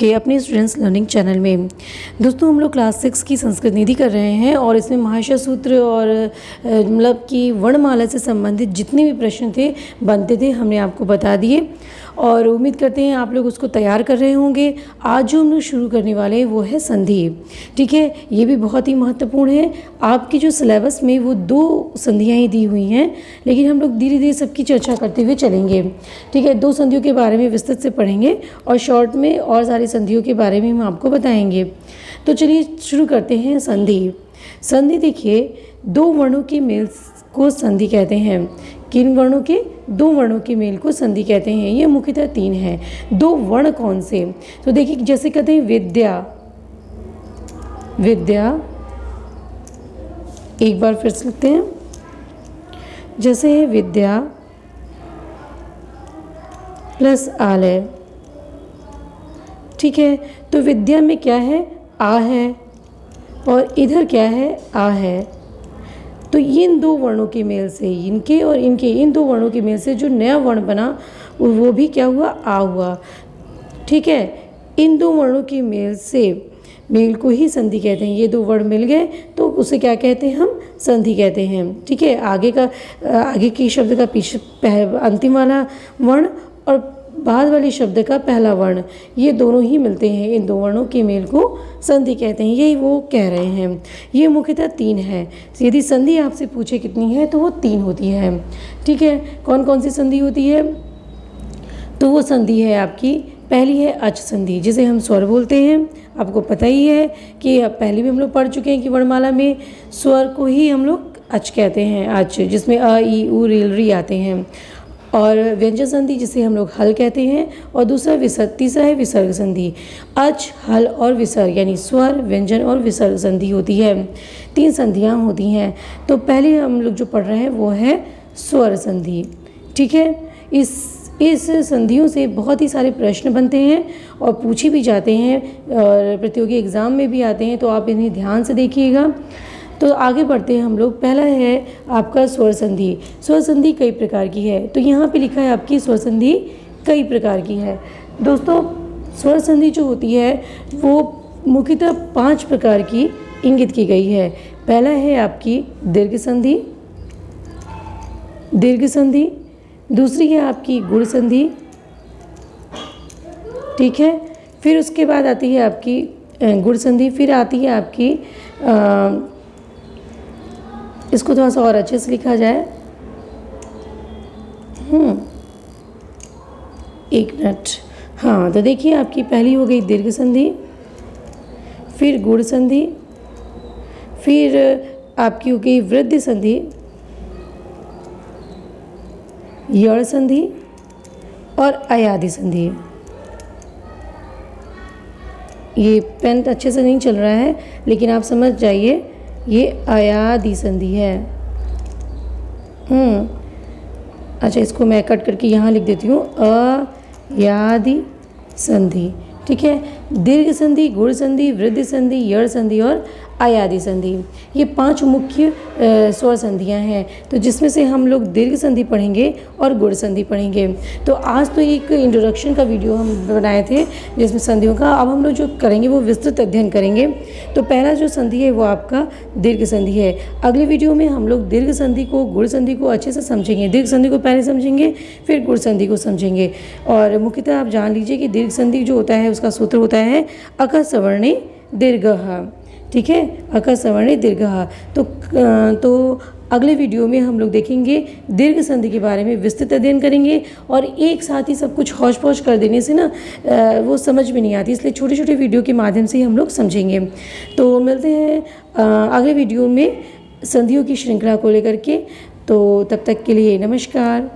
आपके अपने students learning channel में। दोस्तों हम लोग क्लास 6 की संस्कृत निधि कर रहे हैं और इसमें महाशय सूत्र और मतलब कि वर्णमाला से संबंधित जितने भी प्रश्न थे बनते थे हमने आपको बता दिए और उम्मीद करते हैं आप लोग उसको तैयार कर रहे होंगे। आज जो हम लोग शुरू करने वाले हैं वो है संधि। ठीक है, ये भी बहुत ही महत्वपूर्ण है। आपके जो सिलेबस में वो 2 संधियाँ ही दी हुई हैं, लेकिन हम लोग धीरे धीरे सबकी चर्चा करते हुए चलेंगे। ठीक है, 2 संधियों के बारे में विस्तृत से पढ़ेंगे और शॉर्ट में और सारी संधियों के बारे में हम आपको बताएंगे। तो चलिए शुरू करते हैं संधि। संधि देखिए 2 वर्णों के मेल को संधि कहते हैं। किन वर्णों के? 2 वर्णों के मेल को संधि कहते हैं। ये मुख्यतः 3 हैं। 2 वर्ण कौन से? तो देखिए जैसे कहते हैं विद्या, विद्या, एक बार फिर से लिखते हैं, जैसे है विद्या प्लस आलय। ठीक है, तो विद्या में क्या है? आ है और इधर क्या है? आ है। तो इन 2 वर्णों के मेल से, इनके और इनके, इन 2 वर्णों के मेल से जो नया वर्ण बना वो भी क्या हुआ? आ हुआ। ठीक है, इन 2 वर्णों के मेल से, मेल को ही संधि कहते हैं। ये 2 वर्ण मिल गए तो उसे क्या कहते हैं? हम संधि कहते हैं। ठीक है, आगे के शब्द का पीछे अंतिम वाला वर्ण और बाद वाले शब्द का पहला वर्ण, ये दोनों ही मिलते हैं। इन 2 वर्णों के मेल को संधि कहते हैं। यही वो कह रहे हैं। ये मुख्यतः 3 है। यदि संधि आपसे पूछे कितनी है तो वो 3 होती है। ठीक है, कौन कौन सी संधि होती है? तो वो संधि है आपकी, पहली है अच संधि, जिसे हम स्वर बोलते हैं। आपको पता ही है कि पहले भी हम लोग पढ़ चुके हैं कि वर्णमाला में स्वर को ही हम लोग अच कहते हैं। अच, जिसमें अ, ई, उ, रील, री आते हैं। और व्यंजन संधि जिसे हम लोग हल कहते हैं। और दूसरा विसर्ग, तीसरा है विसर्ग संधि। अच, हल और विसर्ग, यानी स्वर, व्यंजन और विसर्ग संधि होती है। 3 संधियाँ होती हैं। तो पहले हम लोग जो पढ़ रहे हैं वो है स्वर संधि। ठीक है, इस संधियों से बहुत ही सारे प्रश्न बनते हैं और पूछे भी जाते हैं और प्रतियोगी एग्जाम में भी आते हैं, तो आप इन्हें ध्यान से देखिएगा। तो आगे बढ़ते हैं हम लोग। पहला है आपका स्वर संधि। स्वर संधि कई प्रकार की है, तो यहाँ पे लिखा है आपकी स्वर संधि कई प्रकार की है। दोस्तों स्वर संधि जो होती है वो मुख्यतः 5 प्रकार की इंगित की गई है। पहला है आपकी दीर्घ संधि, दीर्घ संधि। दूसरी है आपकी गुण संधि। ठीक है, फिर उसके बाद आती है आपकी गुण संधि। फिर आती है आपकी इसको थोड़ा सा और अच्छे से लिखा जाए। एक मिनट। हाँ, तो देखिए आपकी पहली हो गई दीर्घ संधि, फिर गुण संधि, फिर आपकी हो गई वृद्धि संधि, यड़ संधि और अयादि संधि। ये पेन अच्छे से नहीं चल रहा है लेकिन आप समझ जाइए, ये अयादि संधि है। अच्छा, इसको मैं कट करके यहाँ लिख देती हूँ, अयादि संधि। ठीक है, दीर्घ संधि, गुण संधि, वृद्धि संधि, यड़ संधि और अयादि संधि, ये 5 मुख्य स्वर संधियाँ हैं। तो जिसमें से हम लोग दीर्घ संधि पढ़ेंगे और गुण संधि पढ़ेंगे। तो आज तो एक इंट्रोडक्शन का वीडियो हम बनाए थे जिसमें संधियों का, अब हम लोग जो करेंगे वो विस्तृत अध्ययन करेंगे। तो पहला जो संधि है वो आपका दीर्घ संधि है। अगले वीडियो में हम लोग दीर्घ संधि को, गुण संधि को अच्छे से समझेंगे। दीर्घ संधि को पहले समझेंगे, फिर गुण संधि को समझेंगे। और मुख्यतः आप जान लीजिए कि दीर्घ संधि जो होता है उसका सूत्र होता है अकः सवर्णे दीर्घः। ठीक है, अकः सवर्णे दीर्घः। तो अगले वीडियो में हम लोग देखेंगे दीर्घ संधि के बारे में, विस्तृत अध्ययन करेंगे। और एक साथ ही सब कुछ हौच पौच कर देने से ना वो समझ में नहीं आती, इसलिए छोटे छोटे वीडियो के माध्यम से ही हम लोग समझेंगे। तो मिलते हैं अगले वीडियो में संधियों की श्रृंखला को लेकर के। तो तब तक के लिए नमस्कार।